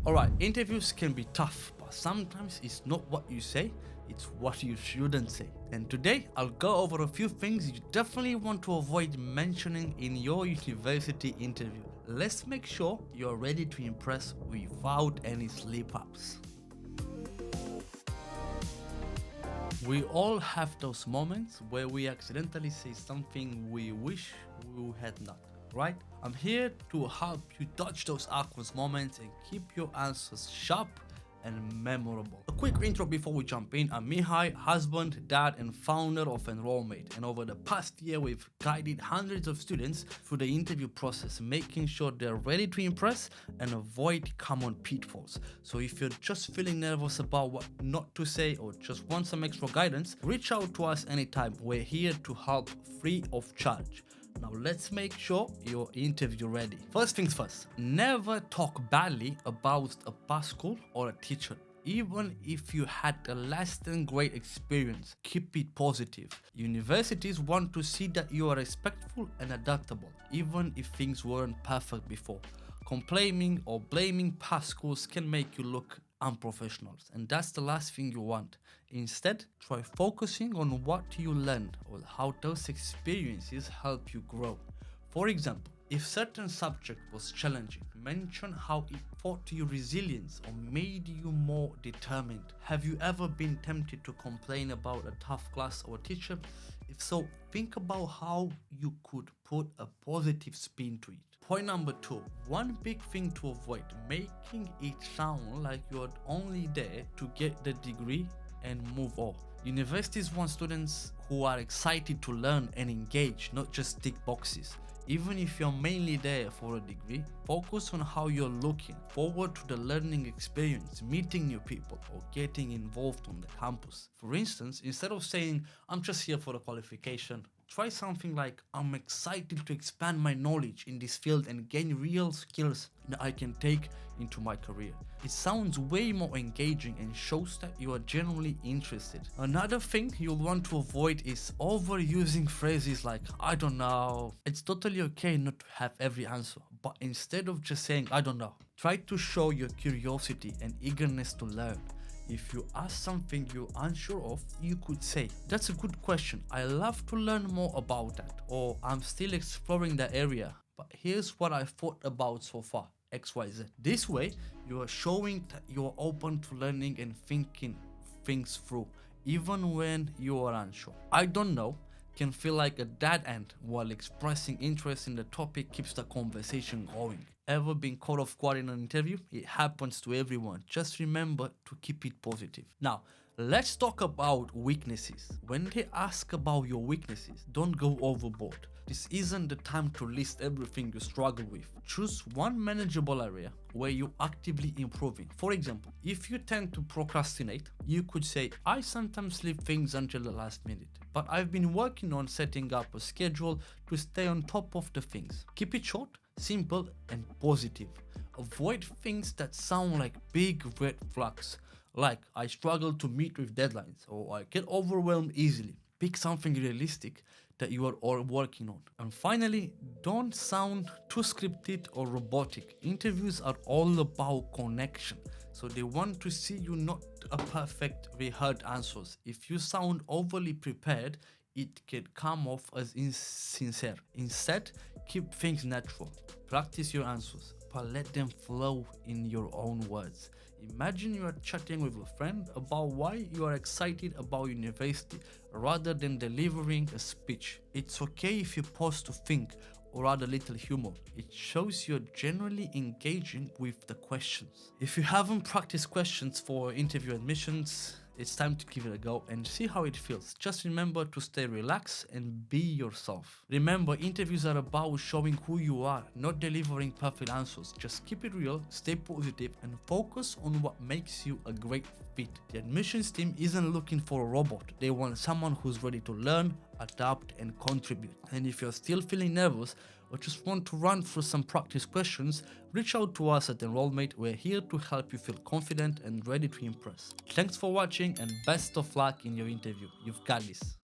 Alright, interviews can be tough, but sometimes it's not what you say, it's what you shouldn't say. And today, I'll go over a few things you definitely want to avoid mentioning in your university interview. Let's make sure you're ready to impress without any slip-ups. We all have those moments where we accidentally say something we wish we had not, right? I'm here to help you dodge those awkward moments and keep your answers sharp and memorable. A quick intro before we jump in. I'm Mihai, husband, dad, and founder of Enrollmate. And over the past year, we've guided hundreds of students through the interview process, making sure they're ready to impress and avoid common pitfalls. So if you're just feeling nervous about what not to say or just want some extra guidance, reach out to us anytime. We're here to help free of charge. Now let's make sure you're interview ready. First things first, never talk badly about a past school or a teacher. Even if you had a less than great experience, keep it positive. Universities want to see that you are respectful and adaptable, even if things weren't perfect before. Complaining or blaming past schools can make you look unprofessional, and that's the last thing you want. Instead, try focusing on what you learned or how those experiences help you grow. For example, if certain subject was challenging, mention how it taught you resilience or made you more determined. Have you ever been tempted to complain about a tough class or teacher? If so, think about how you could put a positive spin to it. Point number 2, one big thing to avoid, making it sound like you're only there to get the degree and move on. Universities want students who are excited to learn and engage, not just tick boxes. Even if you're mainly there for a degree, focus on how you're looking forward to the learning experience, meeting new people, or getting involved on the campus. For instance, instead of saying, "I'm just here for the qualification," try something like, "I'm excited to expand my knowledge in this field and gain real skills that I can take into my career." It sounds way more engaging and shows that you are genuinely interested. Another thing you'll want to avoid is overusing phrases like "I don't know." It's totally okay not to have every answer, but instead of just saying "I don't know," try to show your curiosity and eagerness to learn. If you ask something you're unsure of, you could say, "That's a good question. I love to learn more about that." Or, "I'm still exploring that area, but here's what I've thought about so far, XYZ. This way, you are showing that you are open to learning and thinking things through, even when you are unsure. "I don't know" can feel like a dead end, while expressing interest in the topic keeps the conversation going. Ever been caught off guard in an interview? It happens to everyone. Just remember to keep it positive. Now, let's talk about weaknesses. When they ask about your weaknesses, don't go overboard. This isn't the time to list everything you struggle with. Choose one manageable area where you're actively improving. For example, if you tend to procrastinate, you could say, "I sometimes leave things until the last minute, but I've been working on setting up a schedule to stay on top of the things." Keep it short, simple, and positive. Avoid things that sound like big red flags, like "I struggle to meet with deadlines" or "I get overwhelmed easily." Pick something realistic that you are all working on. And finally, don't sound too scripted or robotic. Interviews are all about connection, so they want to see you, not a perfect rehearsed answers. If you sound overly prepared, it can come off as insincere. Instead, keep things natural. Practice your answers, but let them flow in your own words. Imagine you are chatting with a friend about why you are excited about university rather than delivering a speech. It's okay if you pause to think or add a little humor. It shows you're genuinely engaging with the questions. If you haven't practiced questions for interview admissions, it's time to give it a go and see how it feels. Just remember to stay relaxed and be yourself. Remember, interviews are about showing who you are, not delivering perfect answers. Just keep it real, stay positive, and focus on what makes you a great fit. The admissions team isn't looking for a robot. They want someone who's ready to learn, adapt, and contribute. And if you're still feeling nervous or just want to run through some practice questions, reach out to us at Enrollmate. We're here to help you feel confident and ready to impress. Thanks for watching and best of luck in your interview. You've got this.